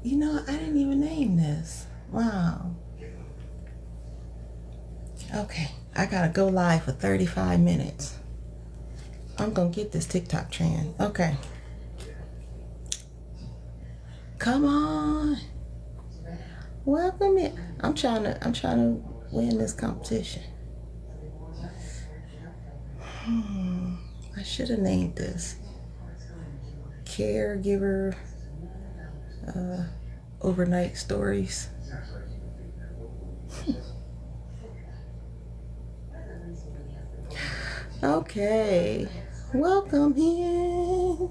You know, I didn't even name this. Wow. Okay, I gotta go live for 35 minutes. I'm gonna get this TikTok trend. Okay. Come on. Welcome in. I'm trying to win this competition. I should have named this Caregiver Overnight Stories. Okay. Welcome in.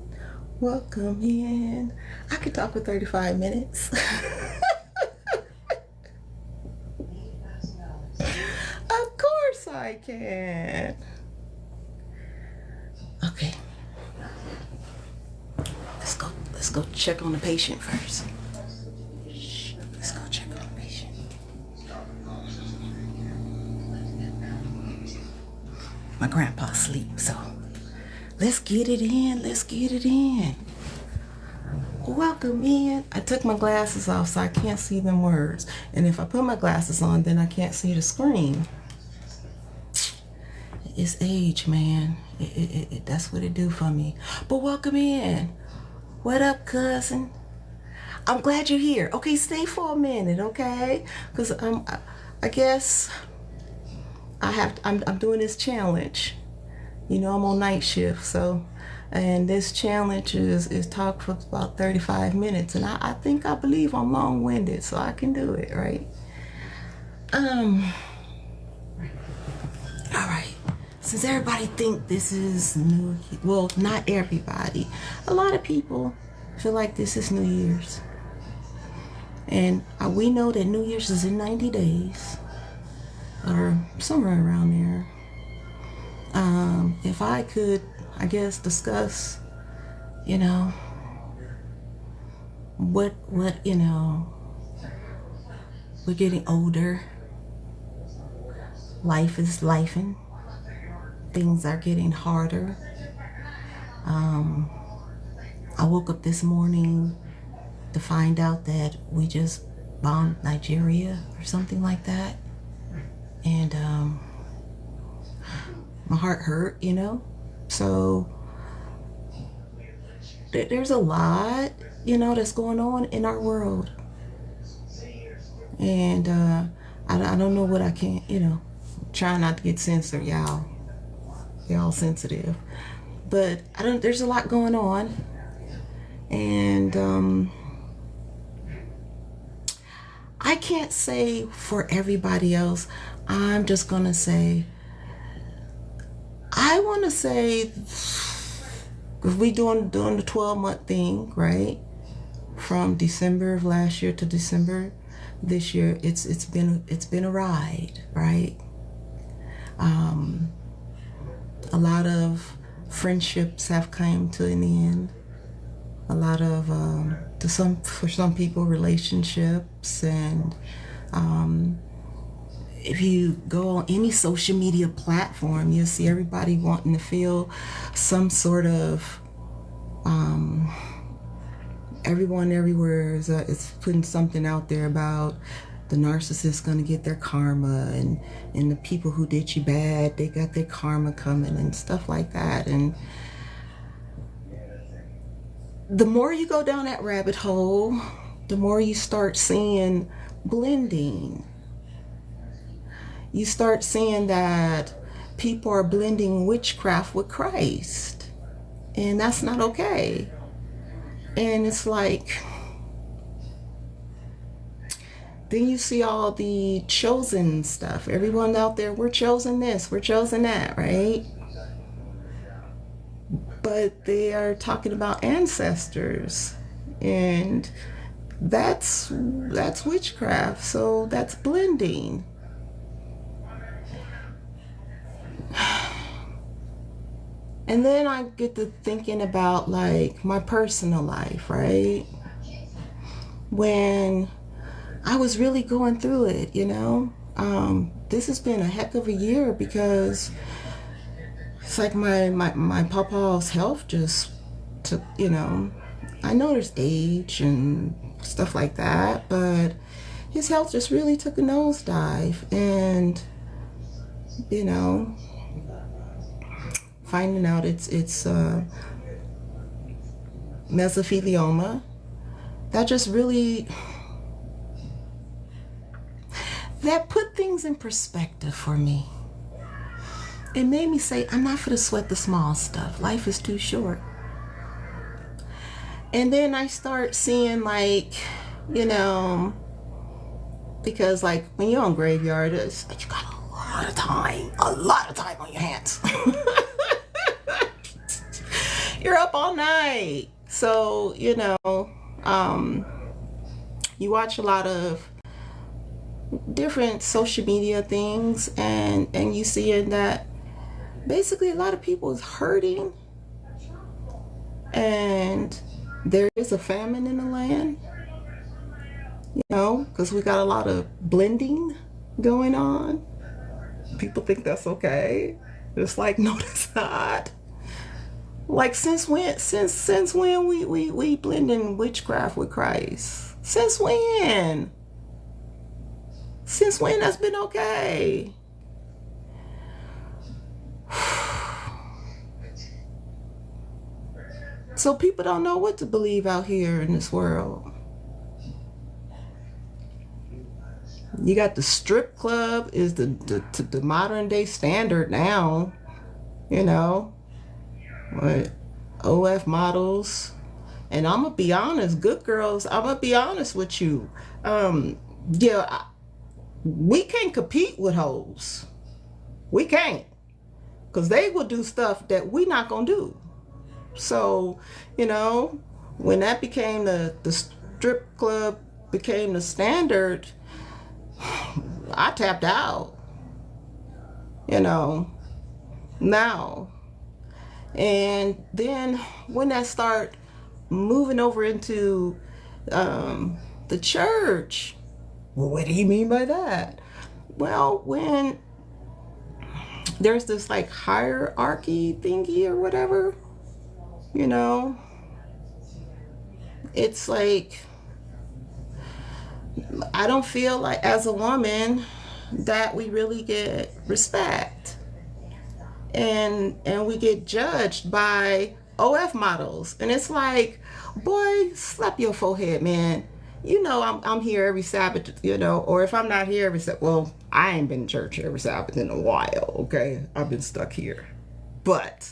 Welcome in. I could talk for 35 minutes. Of course I can. Okay. Let's go check on the patient first. Let's go check on the patient. My grandpa's asleep, so let's get it in. Let's get it in. Welcome in. I took my glasses off so I can't see them words. And if I put my glasses on, then I can't see the screen. It's age, man. That's what it do for me. But welcome in. What up, cousin? I'm glad you're here. Okay, stay for a minute, okay? Because I guess I'm doing this challenge. You know, I'm on night shift, so, and this challenge is talk for about 35 minutes, and I believe I'm long-winded, so I can do it, right? All right. Since everybody think this is new, well, not everybody. A lot of people feel like this is New Year's. And we know that New Year's is in 90 days. Or somewhere around there. If I could, I guess, discuss, you know, what, you know, we're getting older. Life is lifing. Things are getting harder. I woke up this morning to find out that we just bombed Nigeria or something like that. And my heart hurt, you know? So there's a lot, you know, that's going on in our world. And I don't know what I can, you know, try not to get censored, y'all. Y'all sensitive. But there's a lot going on. And I can't say for everybody else. I'm just gonna say, I want to say, if we doing the 12-month thing, right? From December of last year to December this year, it's been a ride, right? A lot of friendships have come to an end. A lot of for some people, relationships, and if you go on any social media platform, you'll see everybody wanting to feel some sort of everyone everywhere is putting something out there about the narcissist going to get their karma, and the people who did you bad, they got their karma coming and stuff like that. And the more you go down that rabbit hole, the more you start seeing blending. You start seeing that people are blending witchcraft with Christ, and that's not okay. And it's like, then you see all the chosen stuff. Everyone out there, we're chosen this, we're chosen that, right? But they are talking about ancestors, and that's witchcraft. So that's blending. And then I get to thinking about like my personal life, right? When I was really going through it, you know. This has been a heck of a year, because it's like my papa's health just took, you know, I know there's age and stuff like that. But his health just really took a nosedive, and you know, finding out it's mesothelioma, that just really, that put things in perspective for me. It made me say, I'm not for to sweat the small stuff. Life is too short. And then I start seeing, like, you know, because like when you're on graveyard, it's like you got a lot of time on your hands. You're up all night. So, you know, you watch a lot of different social media things, and you see in that basically a lot of people is hurting, and there is a famine in the land, you know, because we got a lot of blending going on. People think that's okay. It's like, no, that's not. Like, since when we blend in witchcraft with Christ? Since when? Since when that's been okay? So people don't know what to believe out here in this world. You got the strip club is the modern day standard now, you know. What, OF models, and I'm gonna be honest, good girls, I'm gonna be honest with you. Yeah, we can't compete with hoes. We can't, because they will do stuff that we not gonna do. So, you know, when that became the strip club became the standard, I tapped out, you know, now. And then when I start moving over into the church, well, what do you mean by that? Well, when there's this like hierarchy thingy or whatever, you know, it's like, I don't feel like as a woman that we really get respect. And we get judged by OF models, and it's like, boy, slap your forehead, man. You know, I'm here every Sabbath, you know, or if I'm not here every Sabbath, well, I ain't been to church every Sabbath in a while, okay? I've been stuck here. But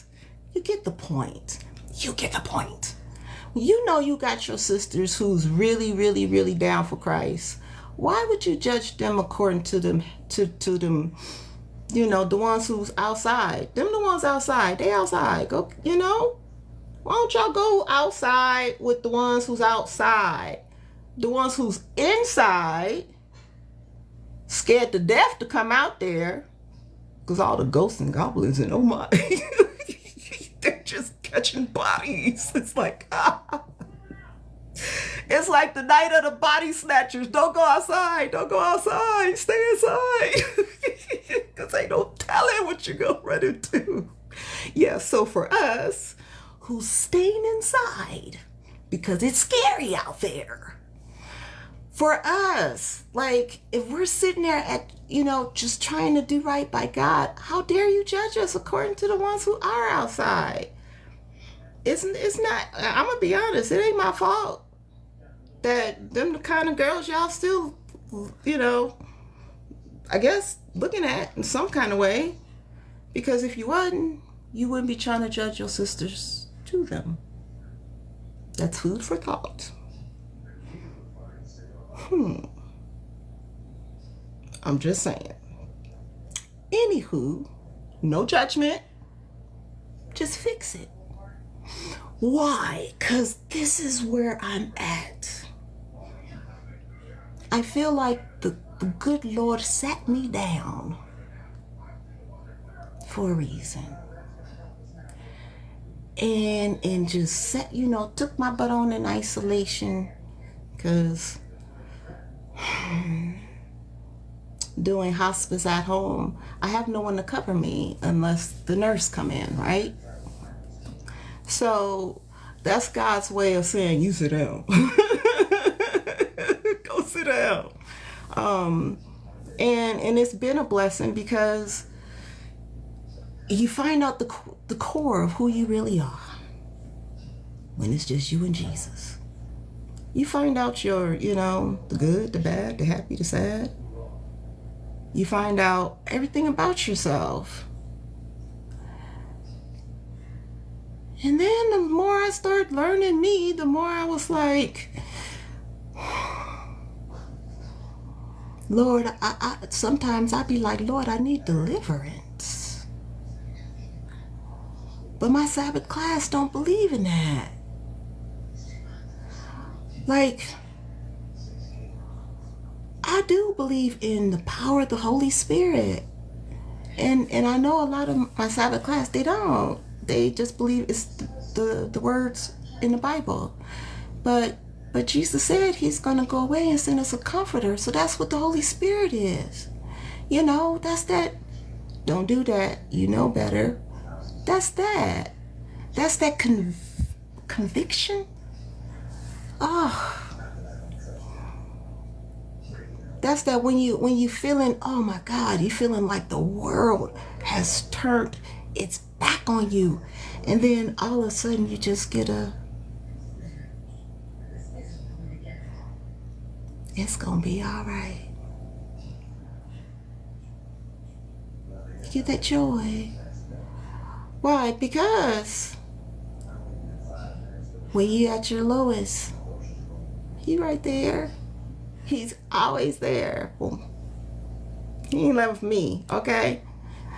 you get the point. You get the point. You know you got your sisters who's really, really, really down for Christ. Why would you judge them according to them, to them, you know, the ones who's outside? Them the ones outside. They outside. Go, you know? Why don't y'all go outside with the ones who's outside? The ones who's inside, scared to death to come out there, because all the ghosts and goblins and oh my, they're just catching bodies. It's like, it's like the night of the body snatchers. Don't go outside. Don't go outside. Stay inside. Because ain't no telling what you're going to run into. Yeah, so for us who's staying inside because it's scary out there, for us, like, if we're sitting there at, you know, just trying to do right by God, how dare you judge us according to the ones who are outside? It's not, I'm going to be honest, it ain't my fault that them the kind of girls y'all still, you know, I guess looking at in some kind of way. Because if you wasn't, you wouldn't be trying to judge your sisters to them. That's food for thought. I'm just saying. Anywho, no judgment. Just fix it. Why? Because this is where I'm at. I feel like the good Lord sat me down for a reason. And just sat, you know, took my butt on in isolation, because doing hospice at home, I have no one to cover me unless the nurse come in, right? So that's God's way of saying, you sit down. down. And it's been a blessing because you find out the core of who you really are when it's just you and Jesus. You find out your, the good, the bad, the happy, the sad. You find out everything about yourself. And then the more I started learning me, the more I was like, Lord, sometimes I'd be like, Lord, I need deliverance. But my Sabbath class don't believe in that. Like, I do believe in the power of the Holy Spirit. And I know a lot of my Sabbath class, they don't. They just believe it's the words in the Bible. But Jesus said he's going to go away and send us a comforter. So that's what the Holy Spirit is. That's that. Don't do that. You know better. That's that. That's that conviction. Oh. That's that when you feeling, oh my God, you feeling like the world has turned its back on you. And then all of a sudden you just get it's gonna be all right. You get that joy. Why? Because when you at your lowest, he right there. He's always there. He ain't left me, okay?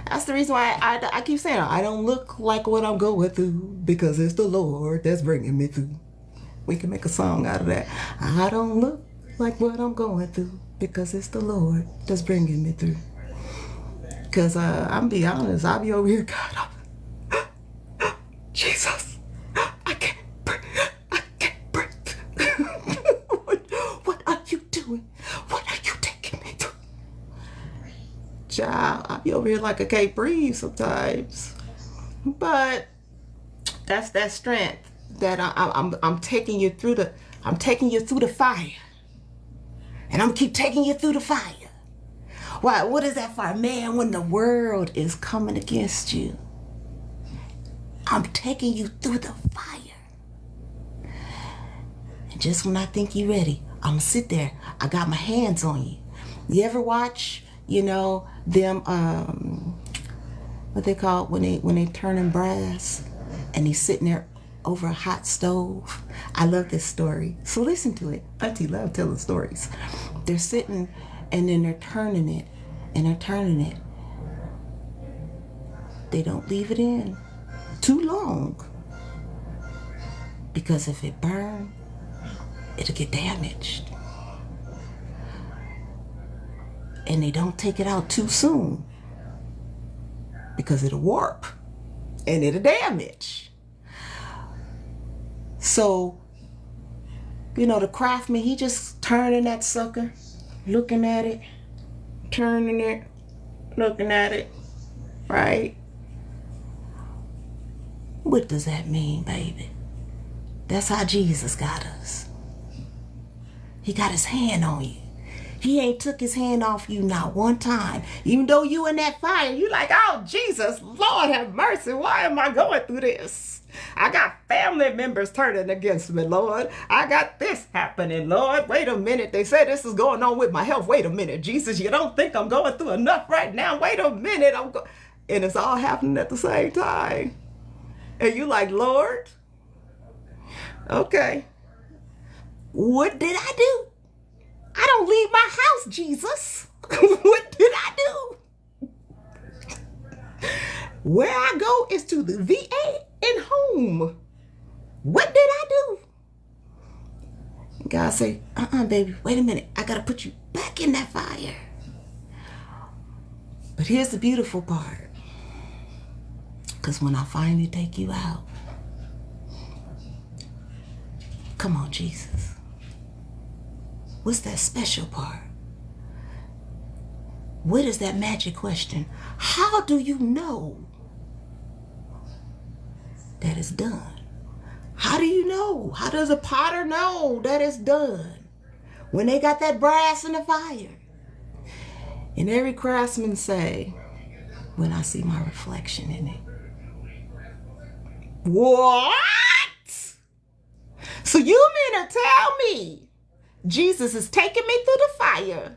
That's the reason why I keep saying I don't look like what I'm going through because it's the Lord that's bringing me through. We can make a song out of that. I don't look like what I'm going through because it's the Lord that's bringing me through. Because I'm be honest, I'll be over here, God, Jesus, I can't breathe. What are you doing? What are you taking me through? Child, I'll be over here like I can't breathe sometimes. But that's that strength that I'm taking you through the fire. And I'm gonna keep taking you through the fire. Why? What is that fire? Man, when the world is coming against you, I'm taking you through the fire. And just when I think you're ready, I'm gonna sit there. I got my hands on you. You ever watch, them, what they call it when they turn in brass and he's sitting there over a hot stove? I love this story. So listen to it. Auntie love telling stories. They're sitting and then they're turning it and they're turning it. They don't leave it in too long because if it burns, it'll get damaged. And they don't take it out too soon because it'll warp and it'll damage. So, the craftsman, he just turning that sucker, looking at it, turning it, looking at it, right? What does that mean, baby? That's how Jesus got us. He got his hand on you. He ain't took his hand off you not one time. Even though you in that fire, you like, oh, Jesus, Lord have mercy. Why am I going through this? I got family members turning against me, Lord. I got this happening, Lord. Wait a minute. They say this is going on with my health. Wait a minute, Jesus. You don't think I'm going through enough right now? Wait a minute. And it's all happening at the same time. And you like, Lord, okay, what did I do? I don't leave my house, Jesus. What did I do? Where I go is to the VA and home. What did I do? God say, baby, wait a minute. I got to put you back in that fire. But here's the beautiful part. Because when I finally take you out, come on, Jesus. What's that special part? What is that magic question? How do you know that it's done? How do you know? How does a potter know that it's done? When they got that brass in the fire. And every craftsman say, when I see my reflection in it. What? So you mean to tell me Jesus is taking me through the fire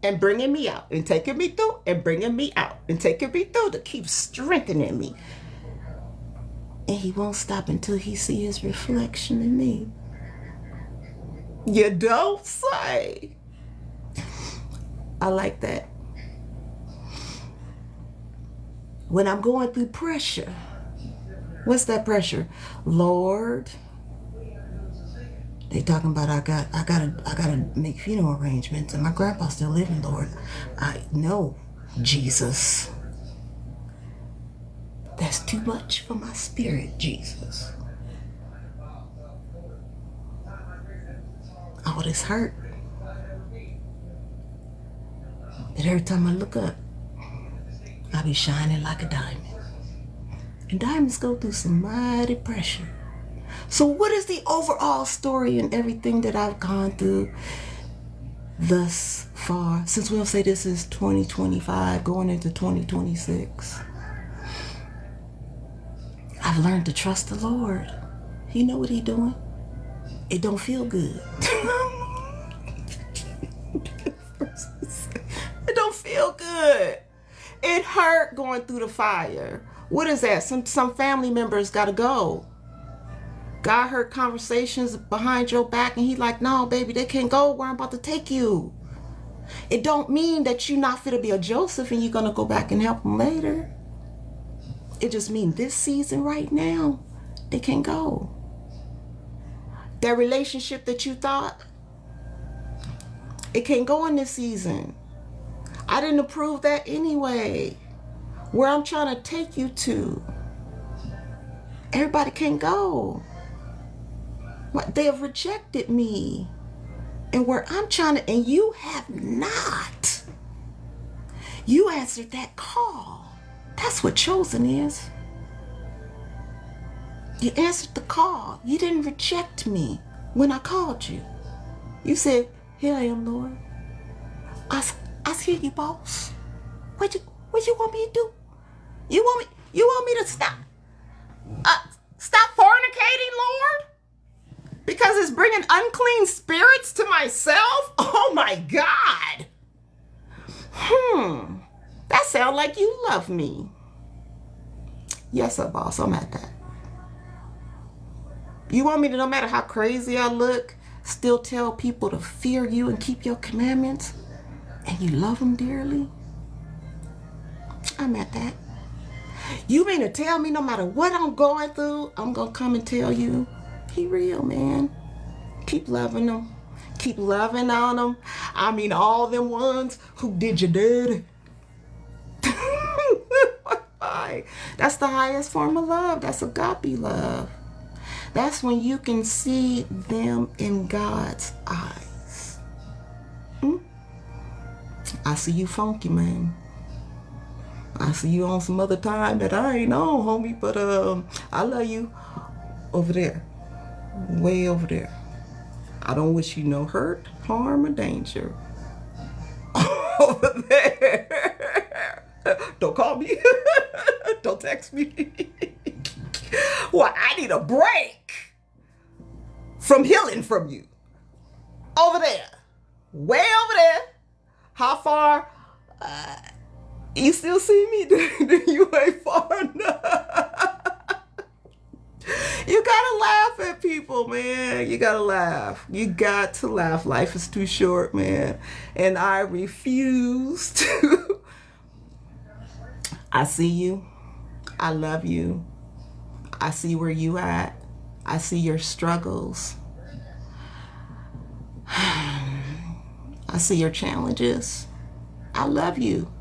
and bringing me out, and taking me through and bringing me out, and taking me through to keep strengthening me. And he won't stop until he sees his reflection in me. You don't say. I like that. When I'm going through pressure, what's that pressure? Lord, they talking about I gotta make funeral arrangements, and my grandpa's still living. Lord, I know, Jesus. That's too much for my spirit, Jesus. All this hurt. But every time I look up, I be shining like a diamond. And diamonds go through some mighty pressure. So what is the overall story in everything that I've gone through thus far? Since we'll say this is 2025 going into 2026. I've learned to trust the Lord. He know what he doing. It don't feel good. It don't feel good. It hurt going through the fire. What is that? Some family members gotta go. God heard conversations behind your back and he like, no, baby, they can't go where I'm about to take you. It don't mean that you're not fit to be a Joseph and you're gonna go back and help them later. It just means this season right now, they can't go. That relationship that you thought, it can't go in this season. I didn't approve that anyway. Where I'm trying to take you to, everybody can't go. They have rejected me. And where I'm trying to, and you have not. You answered that call. That's what chosen is. You answered the call. You didn't reject me when I called you. You said, here I am, Lord. I hear you, boss. What you want me to do? You want me to stop fornicating, Lord? Because it's bringing unclean spirits to myself? Oh my God. That sounds like you love me. Yes, sir, boss, I'm at that. You want me to, no matter how crazy I look, still tell people to fear you and keep your commandments? And you love them dearly? I'm at that. You mean to tell me no matter what I'm going through, I'm going to come and tell you, he real, man. Keep loving them. Keep loving on them. I mean, all them ones who did you dirty. That's the highest form of love. That's agape love. That's when you can see them in God's eyes. I see you funky, man. I see you on some other time that I ain't on, homie. But I love you over there. Way over there. I don't wish you no hurt, harm, or danger. Over there. Don't call me. Don't text me. Well, I need a break from healing from you. Over there. Way over there. How far? You still see me? You ain't far enough. You gotta laugh at people, man. You gotta laugh. You got to laugh. Life is too short, man. And I refuse to. I see you. I love you. I see where you at. I see your struggles. I see your challenges. I love you.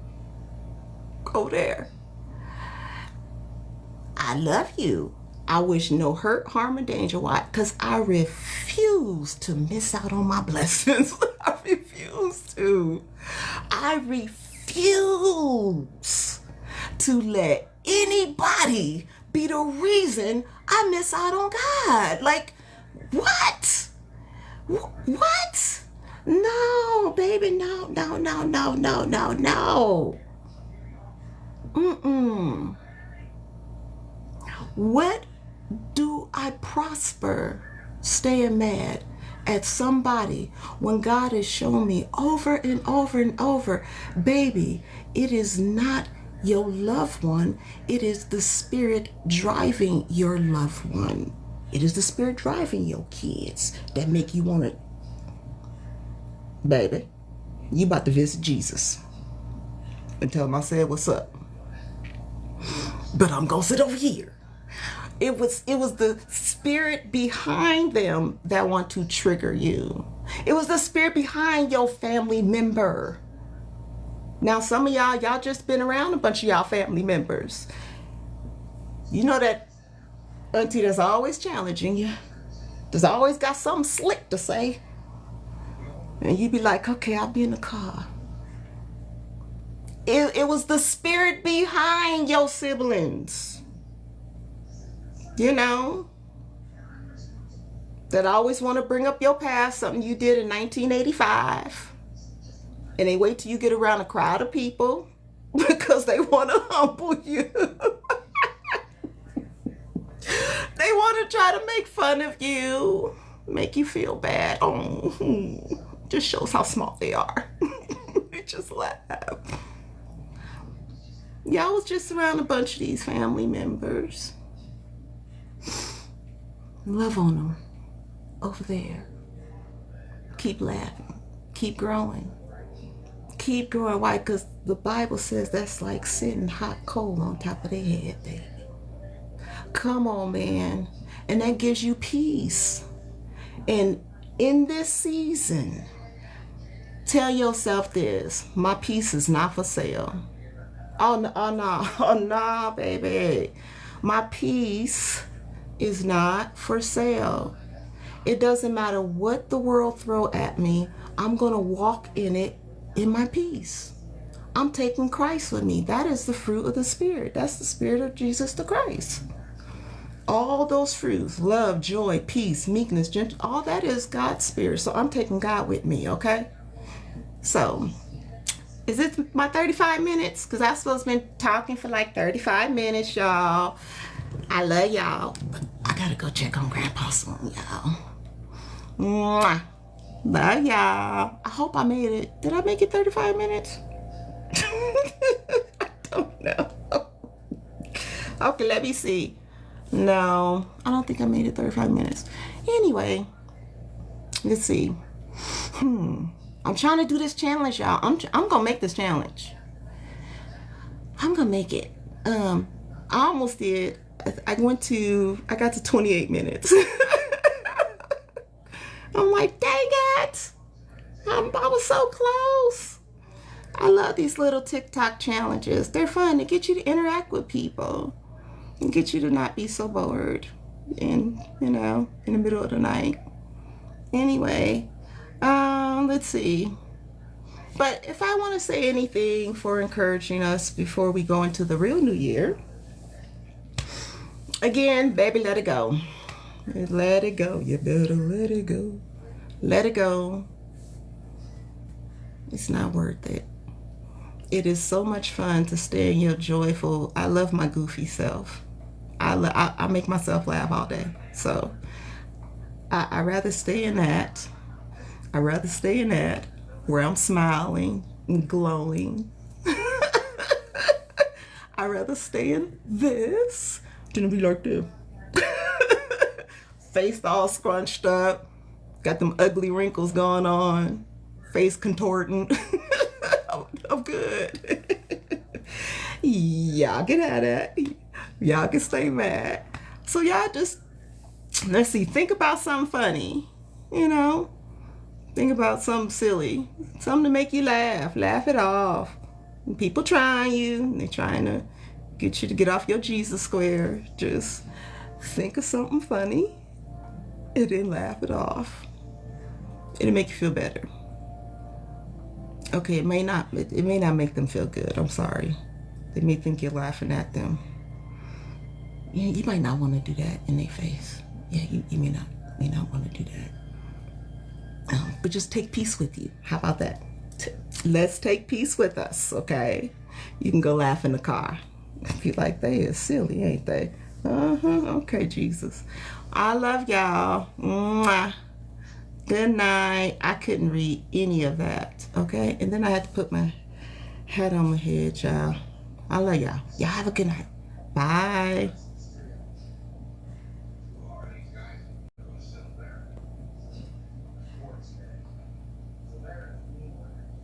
Go there. I love you. I wish no hurt, harm, or danger. Why? Because I refuse to miss out on my blessings. I refuse to. I refuse to let anybody be the reason I miss out on God. Like, what? What? No, baby, no, no, no, no, no, no, no. Mm-mm. What do I prosper staying mad at somebody when God has shown me over and over and over, baby, it is not your loved one, it is the spirit driving your loved one. It is the spirit driving your kids that make you want to, baby, you about to visit Jesus and tell him I said what's up. But I'm gonna sit over here. It was the spirit behind them that want to trigger you. It was the spirit behind your family member. Now, some of y'all just been around a bunch of y'all family members. You know that auntie that's always challenging you. There's always got something slick to say. And you be like, okay, I'll be in the car. It was the spirit behind your siblings. You know, that always want to bring up your past, something you did in 1985. And they wait till you get around a crowd of people because they want to humble you. They want to try to make fun of you, make you feel bad. Oh, just shows how small they are. You just laugh. Y'all was just around a bunch of these family members. Love on them over there. Keep laughing. Keep growing. Keep growing. Why? Because the Bible says that's like sitting hot coal on top of their head, baby. Come on, man. And that gives you peace. And in this season, tell yourself this: my peace is not for sale. Oh, no, oh, no, oh, no, baby. My peace is not for sale. It doesn't matter what the world throw at me. I'm going to walk in it in my peace. I'm taking Christ with me. That is the fruit of the Spirit. That's the Spirit of Jesus the Christ. All those fruits, love, joy, peace, meekness, gentle, all that is God's Spirit. So I'm taking God with me, okay? So, is it my 35 minutes? Because I'm supposed to be talking for like 35 minutes, y'all. I love y'all. I gotta go check on Grandpa soon, y'all. Mwah. Love y'all. I hope I made it. Did I make it 35 minutes? I don't know. Okay, let me see. No, I don't think I made it 35 minutes. Anyway, let's see. I'm trying to do this challenge, y'all. I'm gonna make this challenge. I'm gonna make it. I almost did. I got to 28 minutes. I'm like, dang it. I was so close. I love these little TikTok challenges. They're fun to get you to interact with people and get you to not be so bored in the middle of the night. Anyway, let's see. But if I want to say anything for encouraging us before we go into the real new year, again, baby, let it go. Let it go. You better let it go. Let it go. It's not worth it. It is so much fun to stay in your joyful. I love my goofy self. I make myself laugh all day. So I rather stay in that. I rather stay in that where I'm smiling and glowing. I rather stay in this than be like this. Face all scrunched up. Got them ugly wrinkles going on. Face contorting. I'm good. Y'all get at it. Y'all can stay mad. So y'all just, let's see, think about something funny. Think about something silly. Something to make you laugh. Laugh it off. And people trying you. They're trying to get you to get off your Jesus square. Just think of something funny and then laugh it off. It'll make you feel better. Okay, it may not make them feel good. I'm sorry. They may think you're laughing at them. Yeah, you might not want to do that in their face. Yeah, you may not want to do that. but just take peace with you. How about that? Let's take peace with us, okay? You can go laugh in the car. Feel like they is silly, ain't they? Okay, Jesus. I love y'all. Mwah. Good night. I couldn't read any of that, okay? And then I had to put my hat on my head, y'all. I love y'all. Y'all have a good night. Bye.